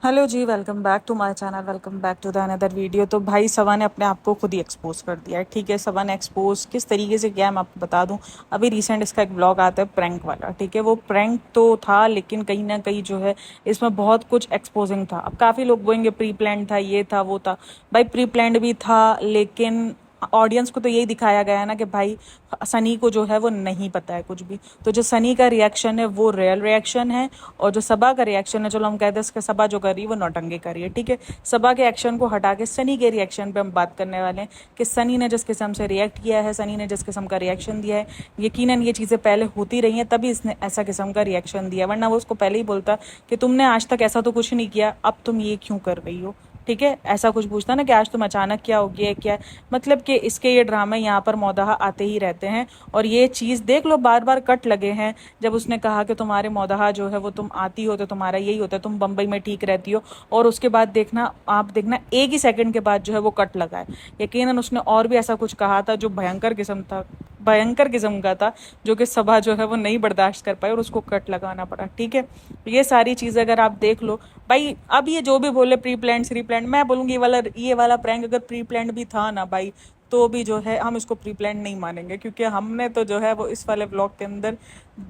Hello ji, welcome back to my channel. Welcome back to the another video. तो भाई सवा ने अपने आप को खुद ही एक्सपोज कर दिया है। ठीक है, सवा ने एक्सपोज किस तरीके से किया है मैं आपको बता दूं। अभी रिसेंट इसका एक ब्लॉग आता है प्रैंक वाला। ठीक है, वो प्रैंक तो था लेकिन कहीं ना कहीं जो है इसमें बहुत कुछ एक्सपोजिंग था। अब काफ़ी लोग बोलेंगे प्री प्लान था, ये था वो था। भाई प्री प्लान भी था लेकिन ऑडियंस को तो यही दिखाया गया है ना कि भाई सनी को जो है वो नहीं पता है कुछ भी। तो जो सनी का रिएक्शन है वो रियल रिएक्शन है, और जो सबा का रिएक्शन है, चलो हम कहते हैं इसके सबा जो कर रही है वो नौटंकी कर रही है। ठीक है, सबा के एक्शन को हटा के सनी के रिएक्शन पे हम बात करने वाले हैं कि सनी ने जिस किस्म से रिएक्ट किया है, सनी ने जिस किस्म का रिएक्शन दिया है, यकीनन ये चीज़ें पहले होती रही हैं तभी इसने ऐसा किस्म का रिएक्शन दिया, वरना वो उसको पहले ही बोलता कि तुमने आज तक ऐसा तो कुछ नहीं किया, अब तुम ये क्यों कर रही हो। ठीक है, ऐसा कुछ पूछता ना कि आज तुम अचानक क्या हो गया क्या है? मतलब कि इसके ये ड्रामे यहाँ पर मौदाहा आते ही रहते हैं। और ये चीज़ देख लो, बार बार कट लगे हैं। जब उसने कहा कि तुम्हारे मौदाहा जो है वो तुम आती हो तो तुम्हारा यही होता है, तुम बम्बई में ठीक रहती हो, और उसके बाद देखना, आप देखना एक ही सेकंड के बाद जो है वो कट लगा है। यकीनन उसने और भी ऐसा कुछ कहा था जो भयंकर किस्म था, भयंकर किस्म का था, जो कि सभा जो है वो नहीं बर्दाश्त कर पाई और उसको कट लगाना पड़ा। ठीक है, ये सारी चीज़ें अगर आप देख लो भाई, अब ये जो भी बोले प्री प्लान श्री प्लान, मैं बोलूँगी ये वाला प्रैंक अगर प्री प्लान भी था ना भाई, तो भी जो है हम इसको प्री प्लान नहीं मानेंगे, क्योंकि हमने तो जो है वो इस वाले ब्लॉग के अंदर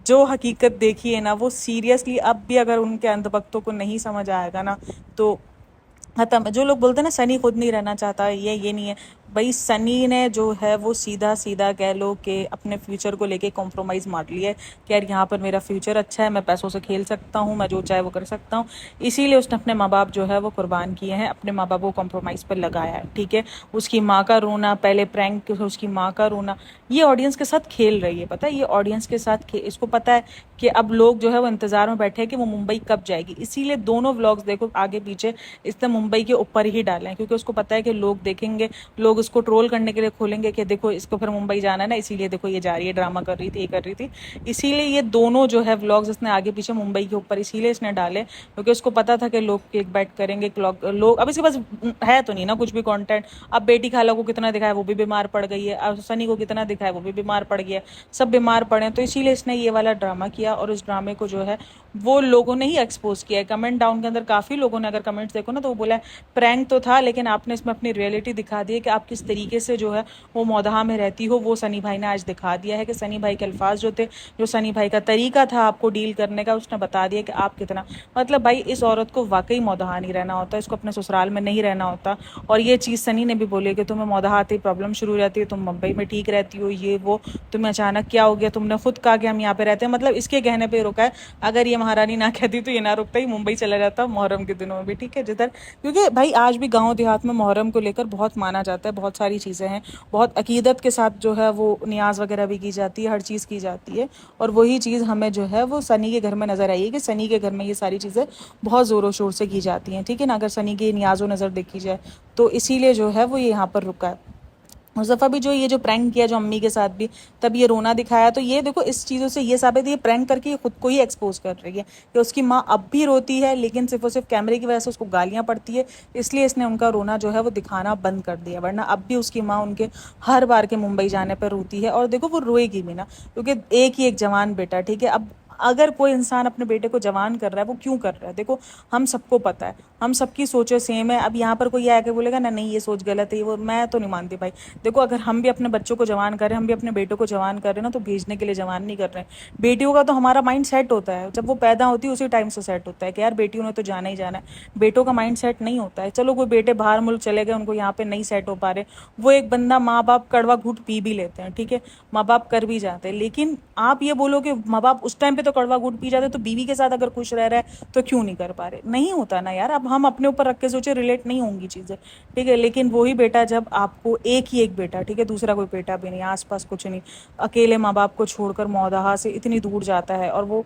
जो हकीकत देखी है ना, वो सीरियसली अब भी अगर उनके अंधभक्तों को नहीं समझ आएगा ना तो खत्म। जो लोग बोलते हैं ना सनी खुद नहीं रहना चाहता, ये नहीं है भाई। सनी ने जो है वो सीधा सीधा कह लो कि अपने फ्यूचर को लेके कॉम्प्रोमाइज़ मार लिया है कि यार यहाँ पर मेरा फ्यूचर अच्छा है, मैं पैसों से खेल सकता हूँ, मैं जो चाहे वो कर सकता हूँ। इसीलिए उसने अपने माँ बाप जो है वो कुर्बान किए हैं, अपने माँ बाप को कॉम्प्रोमाइज़ पर लगाया है। ठीक है, उसकी माँ का रोना, पहले प्रैंक उसकी माँ का रोना, ये ऑडियंस के साथ खेल रही है। पता है, ये ऑडियंस के साथ इसको पता है कि अब लोग जो है वो इंतजार में बैठे हैं कि वो मुंबई कब जाएगी। इसीलिए दोनों व्लॉग्स देखो आगे पीछे इसने मुंबई के ऊपर ही डाले हैं, क्योंकि उसको पता है कि लोग देखेंगे, लोग इसको ट्रोल करने के लिए खोलेंगे कि देखो इसको फिर मुंबई जाना है ना, इसीलिए देखो ये जा रही है, ड्रामा कर रही थी, ये कर रही थी। इसीलिए ये दोनों जो है व्लॉग्स इसने आगे पीछे मुंबई के ऊपर इसीलिए इसने डाले, क्योंकि उसको पता था कि लोग क्लिक बैट करेंगे। लोग अब इसके पास है तो नहीं ना कुछ भी कंटेंट। अब बेटी खाला को कितना दिखाया, वो भी बीमार पड़ गई है। अब सनी को कितना दिखाया, वो भी बीमार पड़ गया। सब बीमार पड़े, तो इसीलिए इसने ये वाला ड्रामा किया, और इस ड्रामे को जो है वो लोगों ने ही एक्सपोज किया है। कमेंट डाउन के अंदर काफ़ी लोगों ने, अगर कमेंट्स देखो ना, तो वो बोला है प्रैंक तो था लेकिन आपने इसमें अपनी रियलिटी दिखा दी है कि आप किस तरीके से जो है वो मौदहा में रहती हो। वो सनी भाई ने आज दिखा दिया है कि सनी भाई के अल्फाज जो थे, जो सनी भाई का तरीका था आपको डील करने का, उसने बता दिया कि आप कितना, मतलब भाई इस औरत को वाकई मौदहा नहीं रहना होता, इसको अपने ससुराल में नहीं रहना होता। और ये चीज़ सनी ने भी बोली कि तुम्हें मौदहा आती प्रॉब्लम शुरू हो जाती है, तुम मुंबई में ठीक रहती हो, ये वो, तुम्हें अचानक क्या हो गया, तुमने खुद कहा कि हम यहाँ पे रहते हैं। मतलब इसके कहने पे रुका है। अगर ये महारानी ना कहती तो ये ना रुकता, ही मुंबई चला जाता मुहर्रम के दिनों में भी। ठीक है, जिधर, क्योंकि भाई आज भी गांव देहात में मुहर्रम को लेकर बहुत माना जाता है, बहुत सारी चीज़ें हैं, बहुत अकीदत के साथ जो है वो नियाज वगैरह भी की जाती है, हर चीज़ की जाती है। और वही चीज़ हमें जो है वो सनी के घर में नज़र आई है कि सनी के घर में ये सारी चीज़ें बहुत ज़ोरों शोर से की जाती हैं। ठीक है ना, अगर सनी की नियाज़ो नज़र देखी जाए तो इसीलिए जो है वो ये यहाँ पर रुका है। मुजफ्फर भी जो ये जो प्रैंक किया जो अम्मी के साथ भी, तब ये रोना दिखाया, तो ये देखो इस चीज़ों से ये साबित है, ये प्रैंक करके ये खुद को ही एक्सपोज कर रही है कि उसकी माँ अब भी रोती है, लेकिन सिर्फ और सिर्फ कैमरे की वजह से उसको गालियाँ पड़ती है, इसलिए इसने उनका रोना जो है वो दिखाना बंद कर दिया। वरना अब भी उसकी माँ उनके हर बार के मुंबई जाने पर रोती है, और देखो वो रोएगी भी ना, क्योंकि एक ही एक जवान बेटा। ठीक है, अब अगर कोई इंसान अपने बेटे को जवान कर रहा है, वो क्यों कर रहा है? देखो हम सबको पता है, हम सबकी सोचें सेम है। अब यहाँ पर कोई आके बोलेगा ना नहीं ये सोच गलत है, वो मैं तो नहीं मानती भाई। देखो अगर हम भी अपने बच्चों को जवान कर रहे हैं, हम भी अपने बेटों को जवान कर रहे हैं ना, तो भेजने के लिए जवान नहीं कर रहे हैं। बेटियों का तो हमारा माइंड सेट होता है, जब वो पैदा होती है उसी टाइम से सेट होता है कि यार बेटियों ने तो जाना ही जाना है। बेटों का माइंड सेट नहीं होता है। चलो कोई बेटे बाहर मुल्क चले गए, उनको यहाँ पे नहीं सेट हो पा रहे, वो एक बंदा, माँ बाप कड़वा घूट पी भी लेते हैं। ठीक है, माँ बाप कर भी जाते हैं, लेकिन आप ये बोलो कि माँ बाप उस टाइम पे तो कड़वा घूट पी जाते, तो बीवी के साथ अगर खुश रह रहा है तो क्यों नहीं कर पा रहे? नहीं होता ना यार। अब हम अपने ऊपर रख के सोचे, रिलेट नहीं होंगी चीज़ें। ठीक है, लेकिन वही बेटा, जब आपको एक ही एक बेटा, ठीक है, दूसरा कोई बेटा भी नहीं, आसपास कुछ नहीं, अकेले माँ बाप को छोड़कर मौदहा से इतनी दूर जाता है, और वो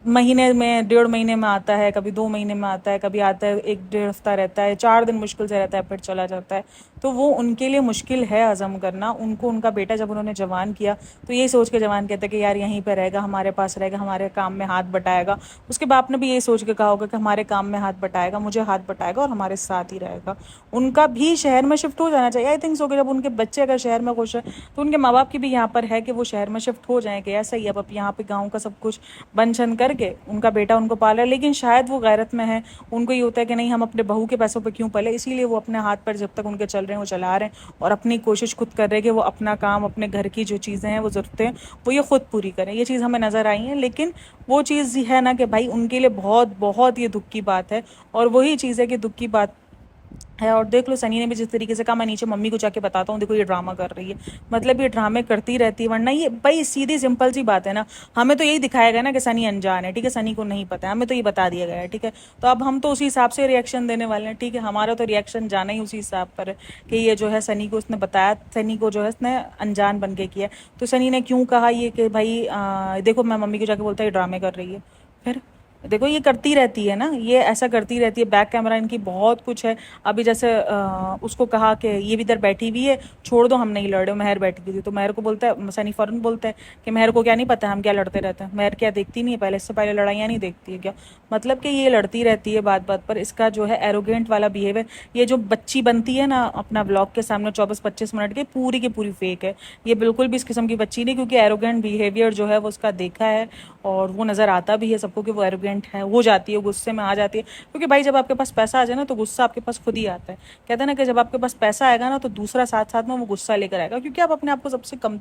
महीने में, 1.5 महीने में आता है, कभी 2 महीने में आता है, कभी आता है 1 डेढ़ हफ्ता रहता है, 4 दिन मुश्किल से रहता है, फिर चला जाता है। तो वो उनके लिए मुश्किल है हजम करना। उनको उनका बेटा जब उन्होंने जवान किया तो ये सोच के जवान कहते हैं कि यार यहीं पर रहेगा, हमारे पास रहेगा, हमारे काम में हाथ बटाएगा। उसके बाप ने भी ये सोच के कहा होगा कि हमारे काम में हाथ बटाएगा, मुझे हाथ बटाएगा और हमारे साथ ही रहेगा। उनका भी शहर में शिफ्ट हो जाना चाहिए, आई थिंक सो कि जब उनके बच्चे अगर शहर में खुश है तो उनके माँ बाप की भी यहाँ पर है कि वो शहर में शिफ्ट हो जाएंगे। ऐसा ही अब यहाँ पे गाँव का सब कुछ बन छन कर करके उनका बेटा उनको पाला, लेकिन शायद वो गैरत में है, उनको ये होता है कि नहीं हम अपने बहू के पैसों पर क्यों पले, इसीलिए वो अपने हाथ पर जब तक उनके चल रहे हैं वो चला रहे हैं और अपनी कोशिश खुद कर रहे हैं कि वो अपना काम, अपने घर की जो चीज़ें हैं वो ज़रूरतें हैं वो ये खुद पूरी करें। ये चीज़ हमें नज़र आई है, लेकिन वो चीज़ है ना कि भाई उनके लिए बहुत बहुत ये दुख की बात है। और वही चीज़ है कि दुख की बात है। और देख लो सनी ने भी जिस तरीके से कहा, मैं नीचे मम्मी को जाके बताता हूँ देखो ये ड्रामा कर रही है, मतलब ये ड्रामे करती रहती है। वरना ये भाई सीधी सिंपल सी बात है ना, हमें तो यही दिखाया गया ना कि सनी अनजान है, ठीक है, सनी को नहीं पता है, हमें तो ये बता दिया गया है, ठीक है। तो अब हम तो उसी हिसाब से रिएक्शन देने वाले हैं, ठीक है, हमारा तो रिएक्शन जाना ही उसी हिसाब पर है कि ये जो है सनी को उसने बताया, सनी को जो है उसने अनजान बन के किया। तो सनी ने क्यों कहा ये कि भाई देखो मैं मम्मी को जाके बोलता है ये ड्रामे कर रही है। फिर देखो ये करती रहती है ना, ये ऐसा करती रहती है, बैक कैमरा इनकी बहुत कुछ है। अभी जैसे उसको कहा कि ये भी इधर बैठी हुई है, छोड़ दो हम नहीं लड़ रहे, महर बैठी हुई थी, तो महर को बोलता है, सनी फौरन बोलता है कि महर को क्या नहीं पता हम क्या लड़ते रहते हैं, महर क्या देखती नहीं है पहले, इससे पहले लड़ाइयाँ नहीं देखती है क्या, मतलब कि ये लड़ती रहती है बात बात पर। इसका जो है एरोगेंट वाला बिहेवियर, ये जो बच्ची बनती है ना अपना ब्लॉग के सामने 24-25 मिनट की पूरी फेक है, ये बिल्कुल भी इस किस्म की बच्ची नहीं, क्योंकि एरोगेंट बिहेवियर जो है वो उसका देखा है और वो नज़र आता भी है सबको कि वो एरोगेंट है, हो जाती है, गुस्से में आ जाती है। क्योंकि भाई जब आपके पास पैसा आ जाए ना तो गुस्सा आपके पास खुद ही आता है। कहते हैं ना कि जब आपके पास पैसा आएगा ना तो दूसरा साथ साथ में वो गुस्सा लेकर आएगा, क्योंकि आप अपने आप को सबसे कम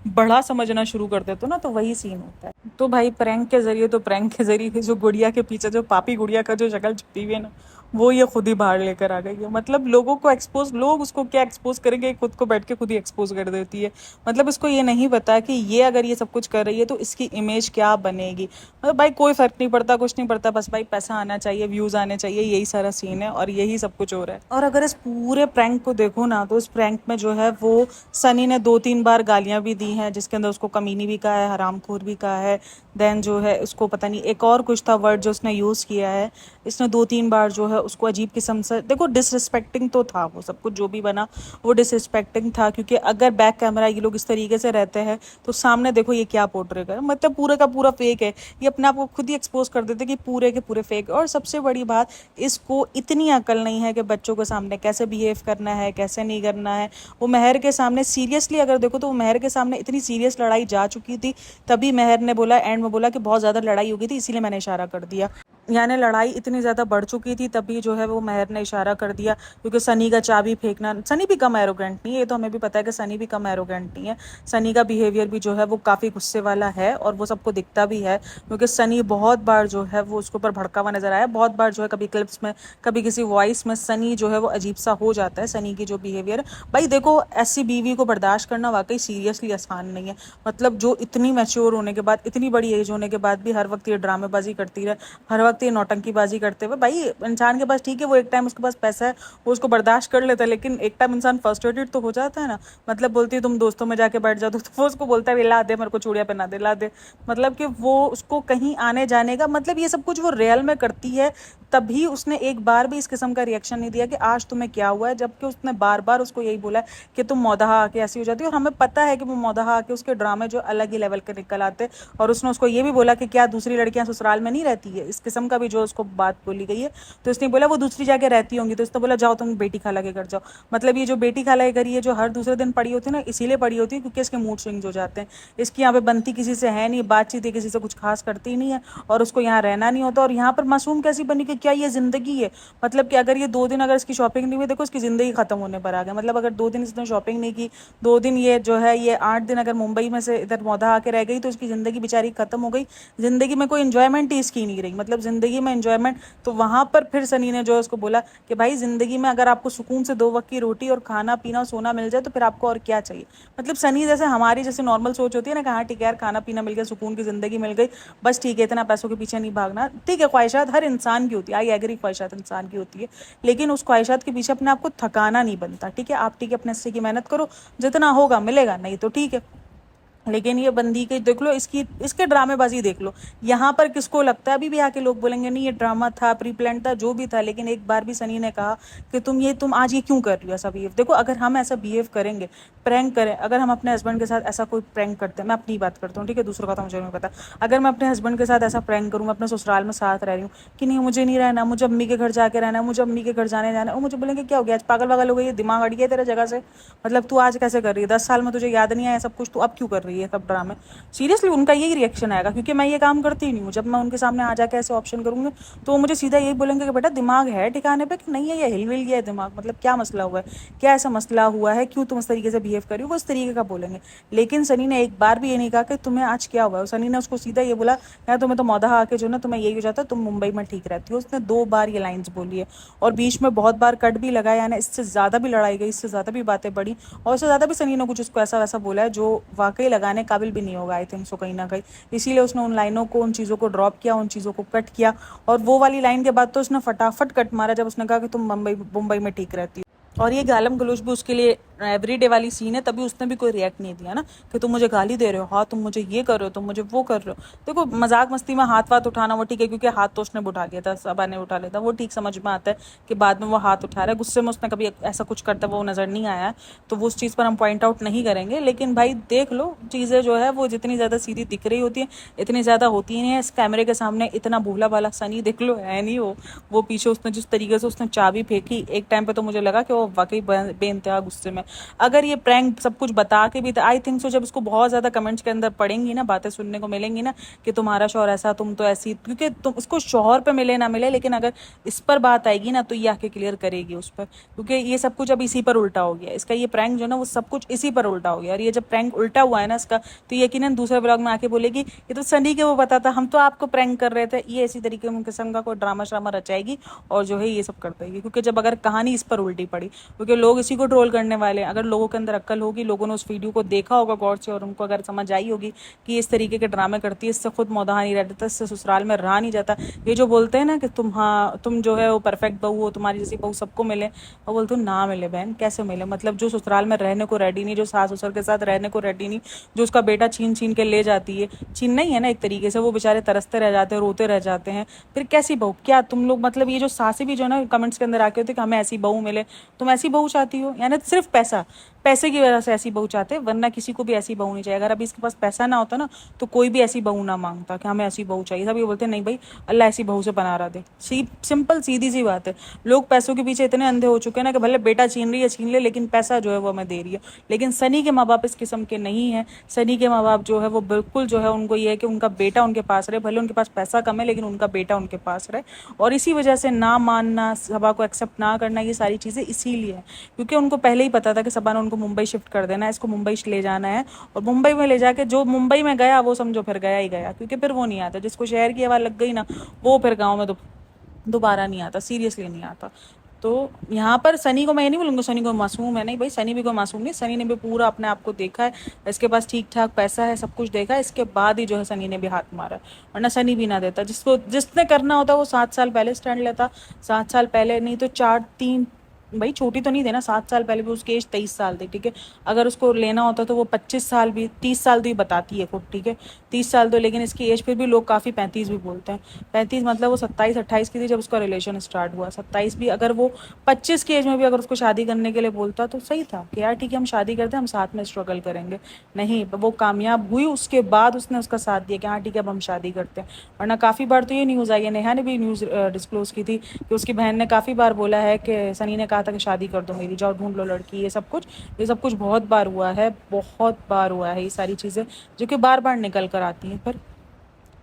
बड़ा समझना शुरू कर देते हो ना, तो वही सीन होता है। तो भाई प्रैंक के जरिए, तो प्रैंक के जरिए जो गुड़िया के पीछे जो पापी गुड़िया का जो शक्ल छुपी हुई है ना, वो ये खुद ही बाहर लेकर आ गई है। मतलब लोगों को एक्सपोज, लोग उसको क्या एक्सपोज करेंगे, खुद को बैठ के खुद ही एक्सपोज कर देती है। मतलब इसको ये नहीं पता कि ये अगर ये सब कुछ कर रही है तो इसकी इमेज क्या बनेगी। मतलब भाई कोई फर्क नहीं पड़ता, कुछ नहीं पड़ता, बस भाई पैसा आना चाहिए, व्यूज आने चाहिए, यही सारा सीन है और यही सब कुछ हो रहा है। और अगर इस पूरे प्रैंक को देखो ना तो इस प्रैंक में जो है वो सनी ने 2-3 बार गालियां भी दी हैं, जिसके अंदर उसको कमीनी भी कहा है, हरामखोर भी कहा है, देन जो है उसको पता नहीं एक और कुछ था वर्ड जो उसने यूज़ किया है, इसने 2-3 बार जो है उसको अजीब किस्म से, देखो डिसरिस्पेक्टिंग तो था वो सब कुछ जो भी बना, वो डिसरिस्पेक्टिंग था। क्योंकि अगर बैक कैमरा ये लोग इस तरीके से रहते हैं तो सामने देखो ये क्या पोर्ट्रे कर, मतलब पूरे का पूरा फेक है, ये अपने आप को खुद ही एक्सपोज कर देते कि पूरे के पूरे फेक। और सबसे बड़ी बात, इसको इतनी अकल नहीं है कि बच्चों के सामने कैसे बिहेव करना है, कैसे नहीं करना है। वो महर के सामने सीरियसली अगर देखो तो वो महर के सामने इतनी सीरियस लड़ाई जा चुकी थी, तभी महर ने बोला, एंड में बोला कि बहुत ज़्यादा लड़ाई हो गई थी इसीलिए मैंने इशारा कर दिया। यानी लड़ाई इतनी ज़्यादा बढ़ चुकी थी तभी जो है वो महर ने इशारा कर दिया। क्योंकि सनी का चाबी फेंकना, सनी भी कम एरोगेंट नहीं है, ये तो हमें भी पता है कि सनी भी कम एरोगेंट नहीं है। सनी का बिहेवियर भी जो है वो काफ़ी गुस्से वाला है और वो सबको दिखता भी है, क्योंकि सनी बहुत बार जो है वो उसके ऊपर भड़का हुआ नजर आया, बहुत बार जो है कभी क्लिप्स में कभी किसी वॉइस में सनी जो है वो अजीब सा हो जाता है। सनी की जो बिहेवियर, भाई देखो ऐसी बीवी को बर्दाश्त करना वाकई सीरियसली आसान नहीं है। मतलब जो इतनी मैच्योर होने के बाद, इतनी बड़ी एज होने के बाद भी हर वक्त ये ड्रामेबाजी करती रहे, हर वक्त ये नौटंकीबाजी करते हुए, भाई इंसान के पास ठीक है वो एक टाइम उसके पास पैसा है वो उसको बर्दाश्त कर लेता है, लेकिन एक टाइम इंसान फ्रस्ट्रेटेड तो हो जाता है ना। मतलब बोलती है तुम दोस्तों में जाके बैठ जाओ तो वो उसको बोलता है ला दे मेरे को चूड़ियाँ पहना दे, ला दे। मतलब कि वो उसको कहीं आने जाने का, मतलब ये सब कुछ वो रियल में करती है, तभी उसने एक बार भी इस किस्म का रिएक्शन नहीं दिया कि आज तुम्हें क्या हुआ है, जबकि उसने बार बार उसको यही बोला है कि तुम मौदहा आके ऐसी हो जाती है। और हमें पता है कि वो मौदहा आके उसके ड्रामे जो अलग ही लेवल के निकल आते। और उसने उसको ये भी बोला कि क्या दूसरी लड़कियां ससुराल में नहीं रहती है, इस किस्म का भी जो उसको बात बोली गई है। तो इसने बोला वो दूसरी जगह रहती होंगी, तो इसने बोला जाओ तुम बेटी खाला के घर जाओ। मतलब ये जो बेटी खाला के घर, ये जो हर दूसरे दिन पड़ी होती है ना, इसीलिए पड़ी होती है क्योंकि इसके मूड स्विंग्स हो जाते हैं। इसकी यहाँ पे बनती किसी से है नहीं, बातचीत किसी से कुछ खास करती नहीं है और उसको यहाँ रहना नहीं होता। और यहाँ पर मासूम कैसी बनी कि क्या ये जिंदगी है। मतलब कि अगर ये 2 दिन अगर इसकी शॉपिंग नहीं हुई, देखो इसकी ज़िंदगी ख़त्म होने पर आ गया। मतलब अगर 2 दिन इसने शॉपिंग नहीं की, 2 दिन ये जो है ये 8 दिन अगर मुंबई में से इधर मौदा आके रह गई तो इसकी ज़िंदगी बेचारी ख़त्म हो गई। ज़िंदगी में कोई इन्जॉयमेंट ही इसकी नहीं रही। मतलब ज़िंदगी में इन्जॉयमेंट, तो वहाँ पर फिर सनी ने जो है उसको बोला कि भाई ज़िंदगी में अगर आपको सुकून से 2 वक्त की रोटी और खाना पीना सोना मिल जाए तो फिर आपको और क्या चाहिए। मतलब सनी जैसे हमारी जैसे नॉर्मल सोच होती है ना कि हाँ ठीक है यार खाना पीना मिल गया, सुकून की ज़िंदगी मिल गई, बस ठीक है, इतना पैसों के पीछे नहीं भागना, ठीक है। ख्वाहिशात हर इंसान की होती है, आई एग्री, ख्वाहिशात इंसान की होती है, लेकिन उस ख्वाहिशात के पीछे अपने आप को थकाना नहीं बनता, ठीक है। आप ठीक है अपने हिस्से की मेहनत करो, जितना होगा मिलेगा, नहीं तो ठीक है। लेकिन ये बंदी के देख लो, इसके ड्रामेबाजी देख लो। यहाँ पर किसको लगता है, अभी भी आके लोग बोलेंगे नहीं ये ड्रामा था, प्री प्लान था, जो भी था, लेकिन एक बार भी सनी ने कहा कि तुम आज ये क्यों कर रही हो ऐसा बिहेव। देखो अगर हम ऐसा बिहेव करेंगे, प्रैंक करें, अगर हम अपने हस्बैंड के साथ ऐसा कोई प्रैंक करते हैं, मैं अपनी बात करता हूँ ठीक है, दूसरों का तो मुझे नहीं पता, अगर मैं अपने हस्बैंड के साथ ऐसा प्रैंक करूँ, मैं अपने ससुराल में साथ रह रही हूँ कि नहीं मुझे नहीं रहना, मुझे अम्मी के घर जाके रहना है, मुझे अम्मी के घर जाने जाना है, और मुझे बोलेंगे क्या हो गया आज पागल वागल हो गई है, दिमाग अड़ गया तेरा जगह से। मतलब तू आज कैसे कर रही है, 10 साल में तुझे याद नहीं आया सब कुछ, तू अब क्यों कर रही है। ये सब ड्रामे। सीरियसली उनका यही रिएक्शन आएगा, क्योंकि मैं ये काम करती नहीं हूँ। जब मैं उनके सामने आ जाके ऐसे ऑप्शन करूँगी तो वो मुझे सीधा यही बोलेंगे कि बेटा दिमाग है ठिकाने पे कि नहीं है, या हिल विल गया है दिमाग, मतलब क्या मसला हुआ है, क्या ऐसा मसला हुआ है, क्यों तुम इस तरीके से बिहेव कर रही हो, वो इस तरीके का बोलेंगे। लेकिन सनी ने एक बार भी ये नहीं कहा कि तुम्हें आज क्या हुआ है। सनी ने उसको सीधा ये बोला, यार तुम्हें तो मौदा आके जो ना तुम्हें यही हो जाता है, तुम मुंबई में ठीक रहती हो। उसने 2 बार ये लाइन्स बोली है, और बीच में बहुत बार कट भी लगा, यानी इससे ज़्यादा भी लड़ाई गई, इससे ज़्यादा भी बातें बढ़ी, और इससे ज़्यादा भी सनी ने कुछ उसको ऐसा वैसा बोला है जो वाकई लगाने काबिल भी नहीं होगा, आई थिंक सो, कहीं ना कहीं। इसीलिए उसने उन लाइनों को, उन चीज़ों को ड्रॉप किया, उन चीज़ों को कट किया। और वो वाली लाइन के बाद तो उसने फटाफट कट मारा जब उसने कहा कि तुम मुंबई में ठीक रहती हो। और ये गालम गलोच भी उसके लिए एवरीडे वाली सीन है, तभी उसने भी कोई रिएक्ट नहीं दिया ना कि तुम मुझे गाली दे रहे हो, हाँ तुम मुझे ये कर रहे हो, तुम मुझे वो कर रहे हो। देखो मजाक मस्ती में हाथ वाथ उठाना वो ठीक है, क्योंकि हाथ तो उसने उठा लिया था, सबा ने उठा लिया था, वो ठीक समझ में आता है कि बाद में वो हाथ उठा रहा है। गुस्से में उसने कभी ऐसा कुछ करता वो नज़र नहीं आया, तो वो उस चीज़ पर हम पॉइंट आउट नहीं करेंगे। लेकिन भाई देख लो, चीज़ें जो है वो जितनी ज़्यादा सीधी दिख रही होती है इतनी ज़्यादा होती नहीं है। इस कैमरे के सामने इतना भूला भाला सनी देख लो है नहीं। वो पीछे उसने जिस तरीके से उसने चाबी फेंकी, एक टाइम पे तो मुझे लगा कि वो वाकई बेइंतहा गुस्से में। अगर ये प्रैंक सब कुछ बता के भी, आई थिंक सो जब इसको बहुत ज़्यादा कमेंट्स के अंदर पड़ेंगी ना, बातें सुनने को मिलेंगी ना कि तुम्हारा शौहर ऐसा, तुम तो ऐसी, क्योंकि तुम उसको शौहर पे मिले ना मिले, लेकिन अगर इस पर बात आएगी ना तो ये आके क्लियर करेगी उस पर, क्योंकि ये सब कुछ अब इसी पर उल्टा हो गया। इसका ये प्रैंक जो ना वो सब कुछ इसी पर उल्टा हो गया। और ये जब प्रैंक उल्टा हुआ है ना इसका, तो यकीनन दूसरे ब्लॉग में आके बोलेगी ये तो सनी के वो पता था, हम तो आपको प्रैंक कर रहे थे। ये इसी तरीके के किस्म का कोई ड्रामा श्रामा रचाएगी और जो है ये सब कर देगी, क्योंकि जब अगर कहानी इस पर उल्टी पड़ी, क्योंकि लोग इसी को ट्रोल करने वाले हैं। अगर लोगों के अंदर अक्ल होगी, लोगों ने उस वीडियो को देखा होगा गौर से, और उनको अगर समझ आई होगी कि इस तरीके के ड्रामे करती है, इससे खुद मौदाहा नहीं रहता, इससे ससुराल में रहा नहीं जाता। ये जो बोलते हैं ना कि तुम, हाँ तुम जो है वो परफेक्ट बहू हो, तुम्हारी जैसी बहू सबको मिले, और बोलते हो ना मिले बहन, कैसे मिले? मतलब जो ससुराल में रहने को रेडी नहीं, जो सास ससुर के साथ रहने को रेडी नहीं, जो उसका बेटा छीन छीन के ले जाती है, छीन नहीं है ना एक तरीके से, वो बेचारे तरसते रह जाते हैं, रोते रह जाते हैं, फिर कैसी बहू? क्या तुम लोग, मतलब ये जो सासें भी जो ना कमेंट्स के अंदर आके होते कि हमें ऐसी बहू मिले, तुम ऐसी बहू चाहती हो? यानी सिर्फ पैसा, पैसे की वजह से ऐसी बहू चाहते हैं, वरना किसी को भी ऐसी बहू नहीं चाहिए। अगर अभी इसके पास पैसा ना होता ना तो कोई भी ऐसी बहू ना मांगता कि हमें ऐसी बहू चाहिए। सब ये बोलते हैं नहीं भाई, अल्लाह ऐसी बहू से बना रहा दे। सिंपल सीधी सी बात है। लोग पैसों के पीछे इतने अंधे हो चुके हैं ना कि भले बेटा छीन रही है छीन ले, लेकिन पैसा जो है वो हमें दे रही है। लेकिन सनी के माँ बाप इस किस्म के नहीं है। सनी के माँ बाप जो है वो बिल्कुल जो है उनको ये है कि उनका बेटा उनके पास रहे, भले उनके पास पैसा कम है लेकिन उनका बेटा उनके पास रहे। और इसी वजह से ना मानना, सभा को एक्सेप्ट ना करना, ये सारी चीज़ें इसीलिए है क्योंकि उनको पहले ही पता था कि सभा ने उनको मुंबई शिफ्ट कर देना है, इसको मुंबई ले जाना है। और मुंबई में ले जाके जो मुंबई में गया वो समझो फिर गया ही गया, क्योंकि फिर वो नहीं आता। जिसको शहर की हवा लग गई ना वो फिर गाँव में दोबारा नहीं आता, सीरियसली नहीं आता। तो यहाँ पर सनी को मैं ये नहीं बोलूँगा सनी को मासूम है, नहीं भाई, सनी भी कोई मासूम नहीं। सनी ने भी पूरा अपने आप को देखा है, इसके पास ठीक ठाक पैसा है, सब कुछ देखा है, इसके बाद ही जो है सनी ने भी हाथ मारा, वरना सनी भी ना देता। जिसने करना होता वो 7 साल पहले स्टैंड लेता, 7 साल पहले, नहीं तो 4 3, भाई छोटी तो नहीं देना, 7 साल पहले भी उसकी एज 23 साल थी, ठीक है। अगर उसको लेना होता तो वो 25 साल भी, 30 साल तो ही बताती है खुद, ठीक है, 30 साल तो। लेकिन इसकी एज फिर भी लोग काफ़ी 35 भी बोलते हैं। 35 मतलब वो 27 28 की थी जब उसका रिलेशन स्टार्ट हुआ, 27 भी। अगर वो 25 की एज में भी अगर उसको शादी करने के लिए बोलता तो सही था कि यार ठीक है हम शादी करते हैं, हम साथ में स्ट्रगल करेंगे। नहीं, वो कामयाब हुई, उसके बाद उसने उसका साथ दिया कि हाँ ठीक है अब हम शादी करते हैं। वरना काफ़ी बार तो ये न्यूज़ आई है, नेहा ने भी न्यूज़ डिस्क्लोज की थी कि उसकी बहन ने काफ़ी बार बोला है कि सनी ने कहा था कि शादी कर दो मेरी, जाओ ढूंढ लो लड़की। ये सब कुछ बहुत बार हुआ है, बहुत बार हुआ है ये सारी चीज़ें, जो कि बार बार निकल कर आती हैं। पर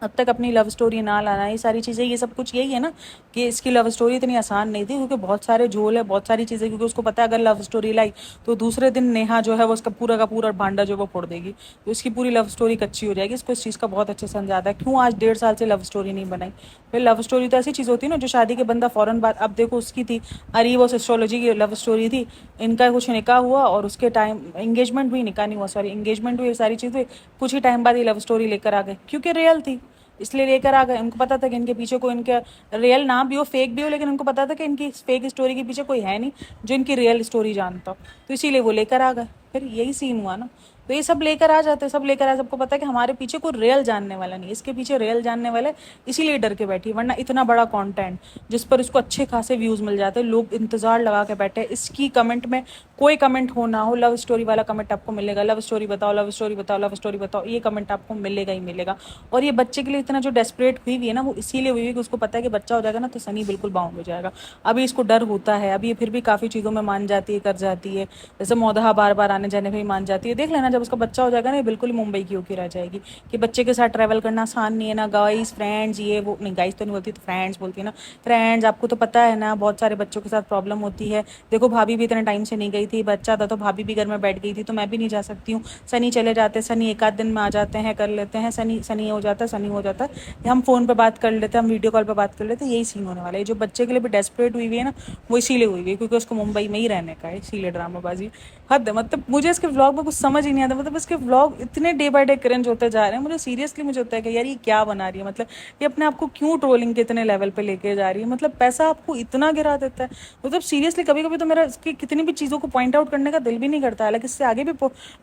अब तक अपनी लव स्टोरी ना लाना, ये सारी चीज़ें, ये सब कुछ यही है ना कि इसकी लव स्टोरी इतनी आसान नहीं थी, क्योंकि बहुत सारे झोल है, बहुत सारी चीज़ें, क्योंकि उसको पता है अगर लव स्टोरी लाई तो दूसरे दिन नेहा जो है वो उसका पूरा का पूरा भांडा जो वो फोड़ देगी, तो इसकी पूरी लव स्टोरी कच्ची हो जाएगी। इसको इस चीज़ का बहुत अच्छे से समझ आता है क्यों आज 1.5 साल से लव स्टोरी नहीं बनाई। फिर लव स्टोरी तो ऐसी चीज़ होती है ना जो शादी के बंदा फ़ौरन बाद, अब देखो उसकी थी अरीब और एस्ट्रोलॉजी की लव स्टोरी थी, इनका कुछ निकाह हुआ और उसके टाइम एंगेजमेंट हुई, निकाह नहीं हुआ सॉरी, एंगेजमेंट हुई, सारी चीज़, कुछ ही टाइम बाद ये लव स्टोरी लेकर आ गए क्योंकि रियल थी, इसलिए लेकर आ गए। उनको पता था कि इनके पीछे कोई, इनके रियल ना भी हो, फेक भी हो, लेकिन उनको पता था कि इनकी फेक स्टोरी के पीछे कोई है नहीं जो इनकी रियल स्टोरी जानता हो, तो इसीलिए वो लेकर आ गए। फिर यही सीन हुआ ना, तो ये सब लेकर आ जाते, सब लेकर आ, सबको पता है कि हमारे पीछे कोई रियल जानने वाला नहीं, इसके पीछे रियल जानने वाले, इसीलिए डर के बैठी। वरना इतना बड़ा कंटेंट जिस पर इसको अच्छे खासे व्यूज़ मिल जाते, लोग इंतजार लगा के बैठे, इसकी कमेंट में कोई कमेंट हो ना हो, लव स्टोरी वाला कमेंट आपको मिलेगा, लव स्टोरी बताओ, लव स्टोरी बताओ, लव स्टोरी बताओ, ये कमेंट आपको मिलेगा ही मिलेगा। और ये बच्चे के लिए इतना जो डेस्परेट हुई है ना, वो इसीलिए हुई है कि उसको पता है कि बच्चा हो जाएगा ना तो सनी बिल्कुल बाउंड हो जाएगा। अभी इसको डर होता है, अभी ये फिर भी काफ़ी चीज़ों में मान जाती है, कर जाती है, जैसे मौदहा बार बार आने जाने पर ही मान जाती है। देख लेना जब उसका बच्चा हो जाएगा ना, ये बिल्कुल ही मुंबई की होकर रह जाएगी कि बच्चे के साथ ट्रैवल करना आसान नहीं है ना, गाइस फ्रेंड्स ये वो, नहीं गाइस तो नहीं बोलती, तो फ्रेंड्स बोलती है ना, फ्रेंड्स आपको तो पता है ना बहुत सारे बच्चों के साथ प्रॉब्लम होती है। देखो भाभी भी इतने टाइम से नहीं गई थी, बच्चा था तो भाभी भी घर में बैठ गई थी, तो मैं भी नहीं जा सकती हूँ। सनी चले जाते, सनी एक आध दिन में आ जाते हैं, कर लेते हैं, सनी सनी हो जाता है, सनी हो जाता है, हम फ़ोन पे बात कर लेते हैं, हम वीडियो कॉल पे बात कर लेते हैं, यही सीन होने वाला है। जो बच्चे के लिए भी डेस्परेट हुई हुई है ना, वो इसीलिए हुई हुई है क्योंकि उसको मुंबई में ही रहने का है, इसीलिए ड्रामाबाजी हद है। मतलब मुझे इसके व्लॉग में कुछ समझ ही नहीं आता, मतलब इसके व्लॉग इतने डे बाय डे क्रिंज होते जा रहे हैं, मुझे सीरियसली मुझे होता है कि यार ये क्या बना रही है, मतलब ये अपने आप को क्यों ट्रोलिंग के इतने लेवल पे लेके जा रही है, मतलब पैसा आपको इतना गिरा देता है। मतलब सीरियसली कभी कभी तो मेरा इसकी कितनी भी चीज़ों को पॉइंट आउट करने का दिल भी नहीं करता, हालांकि इससे आगे भी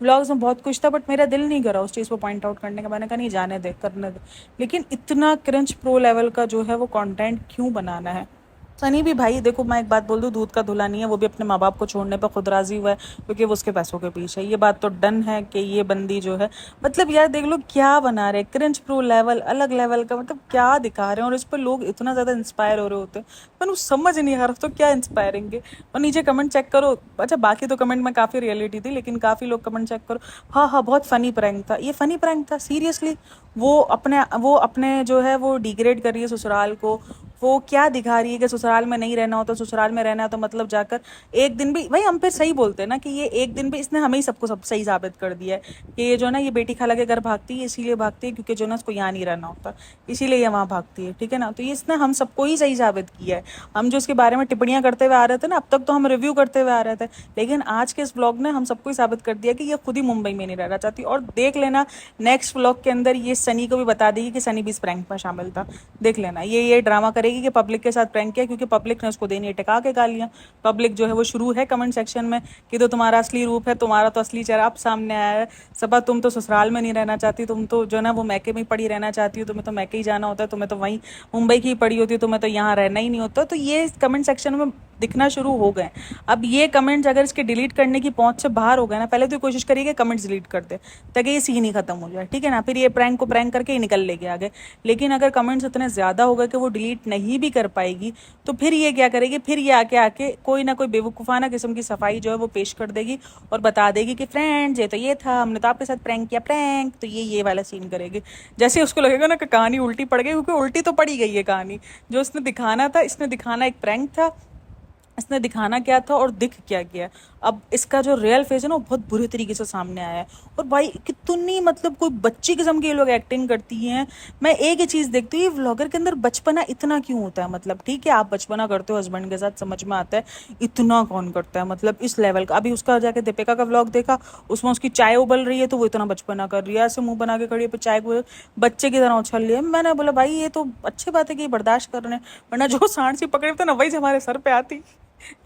व्लॉग्स में बहुत कुछ था, बट मेरा दिल नहीं करा उस चीज़ को पॉइंट आउट करने का, मैंने कहा नहीं जाने दे, करने दे। लेकिन इतना क्रिंज प्रो लेवल का जो है वो कंटेंट क्यों बनाना है। सनी भी भाई देखो, मैं एक बात बोल दूं, दूध का धुला नहीं है, वो भी अपने माँ बाप को छोड़ने पर खुद राजी हुआ है क्योंकि वो उसके पैसों के पीछे है। ये बात तो डन है कि ये बंदी जो है, मतलब यार देख लो क्या बना रहे, क्रिंच प्रो लेवल, अलग लेवल का, मतलब क्या दिखा रहे हैं और इस पर लोग इतना ज़्यादा इंस्पायर हो रहे होते हैं। मैंने समझ नहीं आ रहा तो क्या इंस्पायरिंग है। और नीचे कमेंट चेक करो, अच्छा बाकी तो कमेंट में काफ़ी रियलिटी थी, लेकिन काफ़ी लोग कमेंट चेक करो, हाँ हाँ बहुत फनी प्रैंक था, ये फनी प्रैंक था सीरियसली। वो अपने जो है वो डिग्रेड कर रही है ससुराल को, वो क्या दिखा रही है कि ससुराल में नहीं रहना होता, ससुराल में रहना है तो मतलब जाकर एक दिन भी, भाई हम फिर सही बोलते हैं ना कि ये एक दिन भी इसने हमें ही सबको सब सही साबित कर दिया है कि ये जो है ना, ये बेटी खाला के घर भागती है, इसीलिए भागती है क्योंकि जो ना उसको यहाँ नहीं रहना होता, इसीलिए ये वहाँ भागती है, ठीक है ना। तो ये इसने हम सबको ही सही साबित किया है। हम जो इसके बारे में टिप्पणियां करते हुए आ रहे थे ना, अब तक तो हम रिव्यू करते हुए आ रहे थे, लेकिन आज के इस ब्लॉग ने हम सबको ही साबित कर दिया कि ये खुद ही मुंबई में नहीं रहना चाहती। और देख लेना नेक्स्ट व्लॉग के अंदर ये सनी को भी बता देगी कि सनी भी इस प्रैंक में शामिल था। देख लेना ये ड्रामा करेगी कि पब्लिक के साथ प्रैंक किया, क्योंकि पब्लिक ने उसको देनी है टिका के गालियां। पब्लिक जो है वो शुरू है कमेंट सेक्शन में कि तो तुम्हारा असली रूप है, तुम्हारा तो असली चेहरा अब सामने आया है। सबा तुम तो ससुराल में नहीं रहना चाहती, तुम तो जो है ना वो मैके में ही पड़ी रहना चाहती हो, तुम्हें तो मैके ही जाना होता है, तुम्हें तो वहीं मुंबई की ही पड़ी होती है, तुम्हें तो यहाँ रहना ही नहीं होता। तो ये कमेंट सेक्शन में दिखना शुरू हो गए। अब ये कमेंट्स अगर इसके डिलीट करने की पहुंच से बाहर हो गए ना, पहले तो कोशिश करिए कि कमेंट्स डिलीट कर दे ताकि ये सीन ही खत्म हो जाए, ठीक है ना। फिर ये प्रैंक को प्रैंक करके ही निकल लेके आगे। लेकिन अगर कमेंट्स इतने ज़्यादा हो गए कि वो डिलीट नहीं भी कर पाएगी, तो फिर ये क्या करेगी, फिर ये आके आके कोई ना कोई बेवकूफ़ाना किस्म की सफाई जो है वो पेश कर देगी और बता देगी कि फ्रेंड्स ये तो ये था, हमने तो आपके साथ प्रैंक किया, प्रैंक तो ये वाला सीन करेगी। जैसे उसको लगेगा ना कि कहानी उल्टी पड़ गई, क्योंकि उल्टी तो पड़ी गई है कहानी। जो इसने दिखाना था, इसने दिखाना एक प्रैंक था, इसने दिखाना क्या था और दिख क्या गया। अब इसका जो रियल फेस है ना वो बहुत बुरे तरीके से सामने आया है। और भाई कितनी मतलब कोई बच्ची किस्म के ये लोग एक्टिंग करती हैं। मैं एक ही चीज़ देखती हूँ, ये व्लॉगर के अंदर बचपना इतना क्यों होता है। मतलब ठीक है आप बचपना करते हो हस्बैंड के साथ, समझ में आता है, इतना कौन करता है मतलब इस लेवल का। अभी उसका जाके दीपिका का व्लॉग देखा, उसमें उसकी चाय उबल रही है तो वो इतना बचपना कर रही है, ऐसे मुंह बना के खड़ी है, पे चाय को बच्चे की तरह उछल रही है। मैंने बोला भाई ये तो अच्छी बात है कि ये बर्दाश्त कर रहे हैं, वरना जो सांड सी पकड़े थे ना वही से हमारे सर पे आती।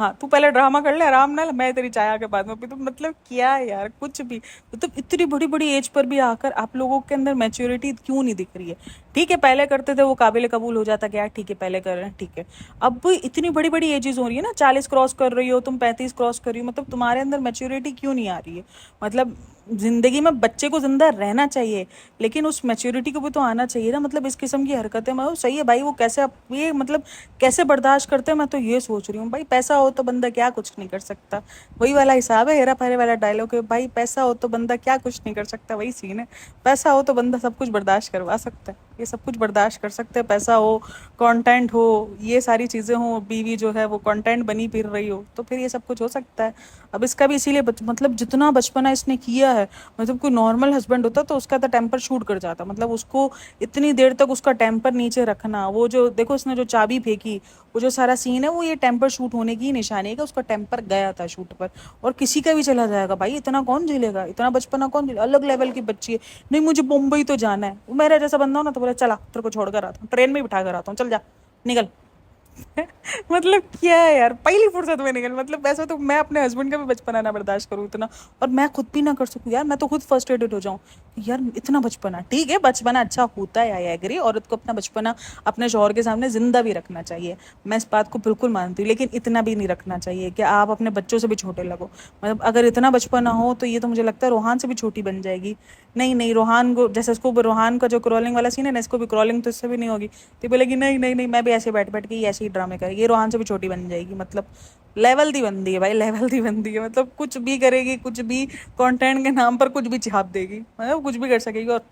हाँ तू पहले ड्रामा कर ले आराम ना, मैं तेरी चाय आके बाद में पी। तो मतलब क्या यार कुछ भी, मतलब इतनी बड़ी बड़ी एज पर भी आकर आप लोगों के अंदर मैच्योरिटी क्यों नहीं दिख रही है। ठीक है पहले करते थे वो काबिल कबूल हो जाता, क्या ठीक है पहले कर रहे हैं ठीक है। अब इतनी बड़ी बड़ी एजेस हो रही है ना, 40 क्रॉस कर रही हो तुम, 35 क्रॉस कर रही हो, मतलब तुम्हारे अंदर मैच्योरिटी क्यों नहीं आ रही है। मतलब जिंदगी में बच्चे को जिंदा रहना चाहिए, लेकिन उस मैच्योरिटी को भी तो आना चाहिए ना। मतलब इस किस्म की हरकतें मैं सही है भाई, वो कैसे ये मतलब कैसे बर्दाश्त करते हैं, मैं तो ये सोच रही हूँ। भाई पैसा हो तो बंदा क्या कुछ नहीं कर सकता, वही वाला हिसाब है, हेरा फेरी वाला डायलॉग है, भाई पैसा हो तो बंदा क्या कुछ नहीं कर सकता, वही सीन है। पैसा हो तो बंदा सब कुछ बर्दाश्त करवा सकता है, ये सब कुछ बर्दाश्त कर सकते हैं। पैसा हो, कंटेंट हो, ये सारी चीज़ें हो, बीवी जो है वो कंटेंट बनी फिर रही हो, तो फिर ये सब कुछ हो सकता है। अब इसका भी इसीलिए मतलब जितना बचपना इसने किया है, मतलब कोई नॉर्मल हस्बैंड होता तो उसका तो टेम्पर शूट कर जाता। मतलब उसको इतनी देर तक उसका टेम्पर नीचे रखना, वो जो देखो उसने जो चाबी फेंकी, वो जो सारा सीन है वो ये टेम्पर शूट होने की निशानी है कि उसका टेम्पर गया था शूट पर। और किसी का भी चला जाएगा भाई, इतना कौन झेलेगा, इतना बचपना कौन झेलेगा। अलग लेवल की बच्ची है, नहीं मुझे मुंबई तो जाना है, वो मेरा जैसा बंदा हो ना तो बोला चला तेरे को छोड़ कर आता हूँ, ट्रेन में बिठा कर आता हूँ, चल जा निकल। मतलब क्या है यार, पहली फुर्सत में निकल। मतलब ऐसा तो मैं अपने हस्बैंड का भी बचपना ना बर्दाश्त करूँ इतना, और मैं खुद भी ना कर सकूँ यार, मैं तो खुद फ्रस्ट्रेटेड हो जाऊँ यार। इतना बचपना ठीक है, बचपना अच्छा होता है, आई एग्री, औरत को अपना बचपना अपने शौहर के सामने जिंदा भी रखना चाहिए, मैं इस बात को बिल्कुल मानती हूँ, लेकिन इतना भी नहीं रखना चाहिए कि आप अपने बच्चों से भी छोटे लगो। मतलब अगर इतना बचपना हो तो ये तो मुझे लगता है रोहान से भी छोटी बन जाएगी। नहीं नहीं, रोहान को जैसे इसको रोहान का जो क्रॉलिंग वाला सीन है ना, इसको भी क्रॉलिंग तो इससे भी नहीं होगी, तो बोलेगी नहीं नहीं नहीं मैं भी ऐसे बैठ बैठ के ही ऐसे ही ड्रामे करेगी, ये रोहान से भी छोटी बन जाएगी। मतलब लेवल दी बंदी है भाई, लेवल दी बंदी है, मतलब कुछ भी करेगी, कुछ भी कंटेंट के नाम पर कुछ भी छाप देगी, मतलब कुछ भी कर सकेगी। और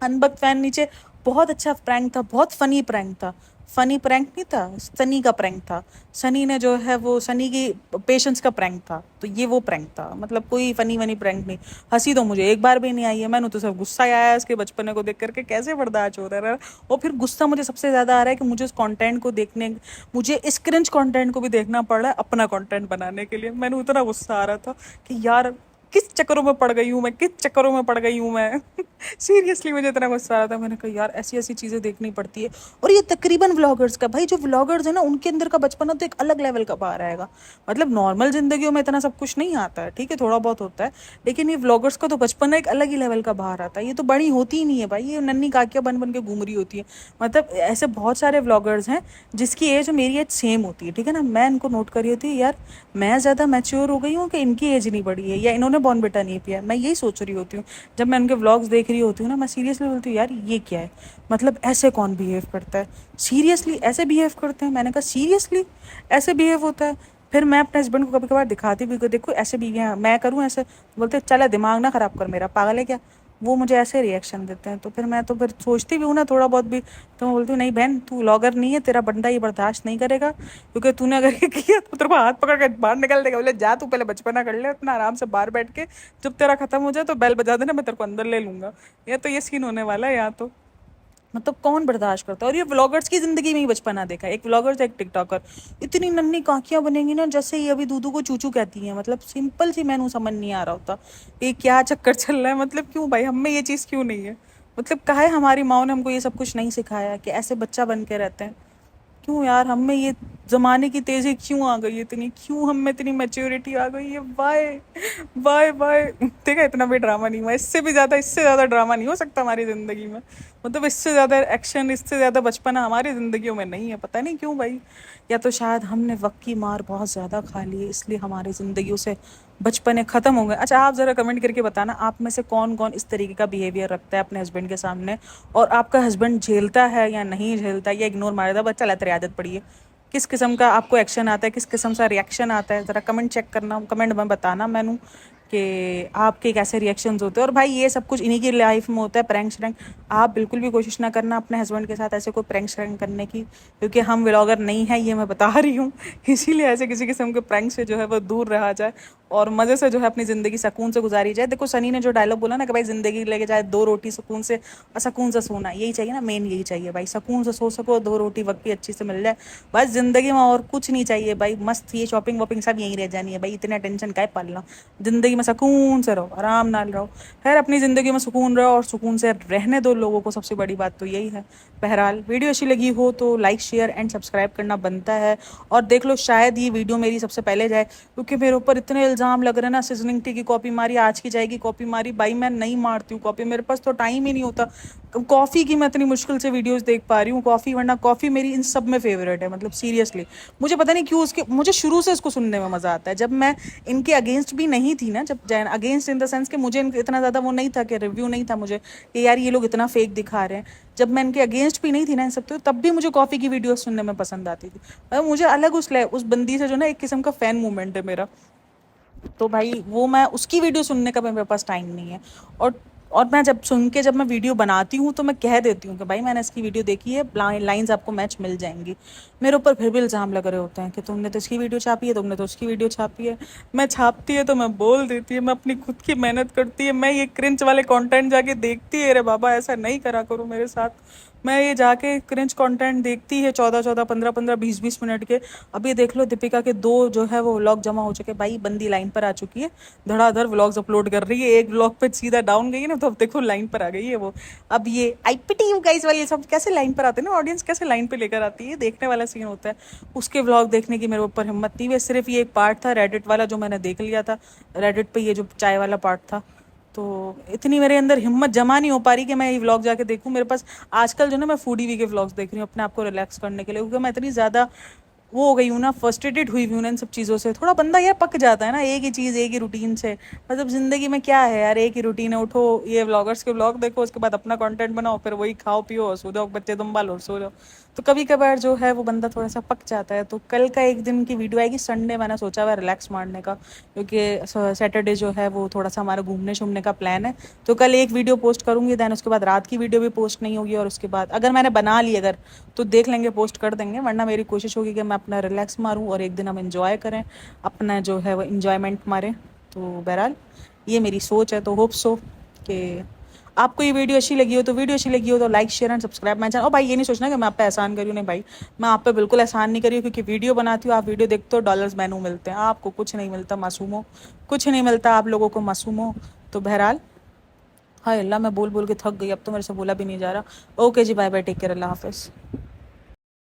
अनबक फैन नीचे, बहुत अच्छा प्रैंक था, बहुत फनी प्रैंक था। फनी प्रैंक नहीं था, सनी का प्रैंक था। सनी ने जो है वो सनी की पेशेंस का प्रैंक था, तो ये वो प्रैंक था, मतलब कोई फनी वनी प्रैंक नहीं। हंसी तो मुझे एक बार भी नहीं आई है, मैंने तो सब गुस्सा ही आया इसके बचपने को देख करके, कैसे बर्दाश्त हो रहा है। और फिर गुस्सा मुझे सबसे ज्यादा आ रहा है कि मुझे इस कंटेंट को देखने, मुझे इस क्रिंज कंटेंट को भी देखना पड़ रहा है अपना कंटेंट बनाने के लिए। मैंने उतना गुस्सा आ रहा था कि यार किस चक्करों में पड़ गई हूँ मैं, किस चक्करों में पड़ गई हूँ मैं। सीरियसली मुझे इतना गुस्सा आ रहा था, मैंने कहा यार ऐसी ऐसी चीजें देखनी पड़ती है। और ये तकरीबन व्लॉगर्स का, भाई जो व्लॉगर्स है ना उनके अंदर का बचपना तो एक अलग लेवल का बाहर आएगा। मतलब नॉर्मल जिंदगियों में इतना सब कुछ नहीं आता है, ठीक है थोड़ा बहुत होता है, लेकिन ये व्लॉगर्स का तो बचपना एक अलग ही लेवल का बाहर आता है। ये तो बड़ी होती ही नहीं है भाई, ये नन्ही काकियां बन बन के घूम रही होती है। मतलब ऐसे बहुत सारे व्लॉगर्स हैं जिसकी एज और मेरी एज सेम होती है, ठीक है ना। मैं इनको नोट कर रही होती है, यार मैं ज़्यादा मैच्योर हो गई हूँ कि इनकी एज नहीं बढ़ी है, या इन्होंने बॉर्नविटा नहीं पिया है, मैं यही सोच रही होती हूँ। जब मैं उनके व्लॉग्स देख रही होती हूँ ना, मैं सीरियसली बोलती हूँ यार ये क्या है, मतलब ऐसे कौन बिहेव करता है, सीरियसली ऐसे बिहेव करते हैं। मैंने कहा सीरियसली ऐसे बिहेव होता है। फिर मैं अपने हस्बैंड को कभी कभार दिखाती भी, देखो ऐसे भी हैं, मैं करूँ ऐसे, बोलते चला दिमाग ना खराब कर मेरा, पागल है क्या। वो मुझे ऐसे रिएक्शन देते हैं, तो फिर मैं तो फिर सोचती भी हूँ ना थोड़ा बहुत भी, तो मैं बोलती हूँ नहीं बहन तू व्लॉगर नहीं है, तेरा बंदा ये बर्दाश्त नहीं करेगा, क्योंकि तूने अगर ये किया तो तेरे को हाथ पकड़ के बाहर निकल देगा। बोले जा तू पहले बचपना कर ले अपना आराम से बाहर बैठ के, जब तेरा खत्म हो जाए तो बेल बजा देना, मैं तेरे को अंदर ले लूंगा। या तो ये सीन होने वाला है यहाँ तो। मतलब कौन बर्दाश्त करता है। और ये व्लॉगर्स की जिंदगी में ही बचपना देखा है, एक व्लॉगर एक टिकटॉकर, इतनी नन्ही कांखियां बनेंगी ना जैसे ये अभी दूधू को चूचू कहती हैं। मतलब सिंपल सी, मैंने समझ नहीं आ रहा होता ये क्या चक्कर चल रहा है, मतलब क्यों भाई हम में ये चीज़ क्यों नहीं है। मतलब काहे हमारी माँ ने हमको ये सब कुछ नहीं सिखाया कि ऐसे बच्चा बन के रहते हैं। क्यों यार हम में ये जमाने की तेजी क्यों आ गई है इतनी, क्यों हम में इतनी मैच्योरिटी आ गई है, वाई वाई वाई। देखा इतना भी ड्रामा नहीं हुआ, इससे ज़्यादा ड्रामा नहीं हो सकता हमारी ज़िंदगी में। मतलब इससे ज़्यादा एक्शन, इससे ज़्यादा बचपना हमारी ज़िंदगियों में नहीं है, पता नहीं क्यों भाई। या तो शायद हमने वक्त की मार बहुत ज़्यादा खा ली है, इसलिए हमारी ज़िंदगियों से बचपने ख़त्म हो गए। अच्छा आप ज़रा कमेंट करके बताना आप में से कौन कौन इस तरीके का बिहेवियर रखता है अपने हस्बैंड के सामने, और आपका हस्बैंड झेलता है या नहीं झेलता, या इग्नोर मार देता है, बच्चा तेरी आदत पड़ी है। किस किस्म का आपको एक्शन आता है, किस किस्म का रिएक्शन आता है, ज़रा कमेंट चेक करना, कमेंट में बताना मैनू कि आपके कैसे रिएक्शंस होते हैं। और भाई ये सब कुछ इन्हीं की लाइफ में होता है, प्रैंक श्रैंक। आप बिल्कुल भी कोशिश ना करना अपने हस्बैंड के साथ ऐसे कोई प्रैंक श्रैंक करने की, क्योंकि हम व्लॉगर नहीं है ये मैं बता रही हूँ। इसीलिए ऐसे किसी किस्म के प्रैंक से जो है वो दूर रहा जाए, और मज़े से जो है अपनी ज़िंदगी सुकून से गुजारी जाए। देखो सनी ने जो डायलॉग बोला ना कि भाई ज़िंदगी लेके जाए दो रोटी सुकून से, और सुकून से सोना, यही चाहिए ना, मेन यही चाहिए भाई, सुकून से सो सको, दो रोटी वक्त भी अच्छी से मिल जाए, बस ज़िंदगी में और कुछ नहीं चाहिए भाई। मस्त ये शॉपिंग वॉपिंग सब यहीं रह जानी है भाई, इतना टेंशन क्या पालना। ज़िंदगी में सुकून से रहो, आराम नाल रहो। खैर अपनी ज़िंदगी में सुकून रहो और सुकून से रहने दो लोगों को, सबसे बड़ी बात तो यही है। बहरहाल वीडियो अच्छी लगी हो तो लाइक शेयर एंड सब्सक्राइब करना बनता है। और देख लो शायद ये वीडियो मेरी सबसे पहले जाए, क्योंकि मेरे ऊपर इतने इल्ज़ाम लग रहे हैं ना, सीजनिंग टी की कॉपी मारी, आज की जाएगी कॉपी मारी। भाई मैं नहीं मारती हूँ कॉपी, मेरे पास तो टाइम ही नहीं होता। कॉफ़ी की मैं इतनी मुश्किल से वीडियोस देख पा रही हूँ कॉफ़ी, वरना कॉफ़ी मेरी इन सब में फेवरेट है। मतलब सीरियसली मुझे पता नहीं क्यों उसके, मुझे शुरू से इसको सुनने में मज़ा आता है। जब मैं इनके अगेंस्ट भी नहीं थी ना, जब अगेंस्ट इन द सेंस कि मुझे इतना ज़्यादा वो नहीं था कि रिव्यू नहीं था मुझे कि यार ये लोग इतना फेक दिखा रहे हैं, जब मैं इनके अगेंस्ट भी नहीं थी ना इन सब, तो तब भी मुझे कॉफ़ी की वीडियो सुनने में पसंद आती थी। मुझे अलग उस बंदी से जो ना एक किस्म का फ़ैन मूवमेंट है मेरा। तो भाई वो मैं उसकी वीडियो सुनने का मेरे पास टाइम नहीं है। और और मैं जब मैं वीडियो बनाती हूँ तो मैं कह देती हूँ कि भाई मैंने इसकी वीडियो देखी है, लाइंस आपको मैच मिल जाएंगी। मेरे ऊपर फिर भी इल्ज़ाम लग रहे होते हैं कि तुमने तो इसकी वीडियो छापी है, तुमने तो उसकी वीडियो छापी है। मैं छापती है तो मैं बोल देती है, मैं अपनी खुद की मेहनत करती है, मैं ये क्रिंच वाले कंटेंट जाके देखती है। अरे बाबा ऐसा नहीं करा करो मेरे साथ। मैं ये जाके क्रिंच कंटेंट देखती है 14-14, 15-15, 20-20 मिनट के। अभी देख लो दीपिका के दो जो है वो व्लॉग जमा हो चुके, भाई बंदी लाइन पर आ चुकी है, धड़ाधड़ व्लॉग्स अपलोड कर रही है। एक व्लॉग पे सीधा डाउन गई ना, तो अब देखो लाइन पर आ गई है वो। अब ये आईपीटी यू गाइस वाली सब कैसे लाइन पर आते हैं ना, ऑडियंस कैसे लाइन पे लेकर आती है, देखने वाला सीन होता है। उसके व्लॉग देखने की मेरे ऊपर हिम्मत नहीं है, सिर्फ ये एक पार्ट था रेडिट वाला जो मैंने देख लिया था, रेडिट पे ये जो चाय वाला पार्ट था। तो इतनी मेरे अंदर हिम्मत जमा नहीं हो पा रही कि मैं ये व्लॉग जाके देखूं। मेरे पास आजकल जो ना मैं फूडी वी के व्लॉग्स देख रही हूँ अपने आप को रिलैक्स करने के लिए, क्योंकि मैं इतनी ज़्यादा वो हो गई हूँ ना, फ्रस्ट्रेटेड हुई हूँ ना इन सब चीज़ों से। थोड़ा बंदा यार पक जाता है ना एक ही चीज़ एक ही रूटीन से। मतलब ज़िंदगी में क्या है यार, एक ही रूटीन है, उठो ये व्लॉगर्स के व्लॉग देखो, उसके बाद अपना कंटेंट बनाओ, फिर वही खाओ पियो सो जाओ, बच्चे तुम पालो और सो जाओ। तो कभी कभार जो है वो बंदा थोड़ा सा पक जाता है। तो कल का एक दिन की वीडियो आएगी, संडे मैंने सोचा हुआ रिलैक्स मारने का, क्योंकि सैटरडे जो है वो थोड़ा सा हमारा घूमने शूमने का प्लान है। तो कल एक वीडियो पोस्ट करूंगी, दैन उसके बाद रात की वीडियो भी पोस्ट नहीं होगी, और उसके बाद अगर मैंने बना ली अगर तो देख लेंगे पोस्ट कर देंगे, वरना मेरी कोशिश होगी कि मैं अपना रिलैक्स मारूँ और एक दिन हम इंजॉय करें, अपना जो है वो इंजॉयमेंट मारें। तो बहरहाल ये मेरी सोच है। तो होप सो कि आपको ये वीडियो अच्छी लगी हो, तो वीडियो अच्छी लगी हो तो like share and subscribe my channel. और भाई ये नहीं सोचना कि मैं आप पे एहसान करी हूँ, नहीं भाई, मैं आप पे बिल्कुल एहसान नहीं करी हूँ, क्योंकि वीडियो बनाती हूँ, आप वीडियो देखते हो, डॉलर्स मैनू मिलते हैं, आपको कुछ नहीं मिलता मासूमो, कुछ नहीं मिलता आप लोगों को मासूमो। तो बहरहाल हाय अल्लाह, मैं बोल बोल के थक गई, अब तो मेरे से बोला भी नहीं जा रहा। ओके जी, बाय बाय, टेक केयर, अल्लाह हाफिज़।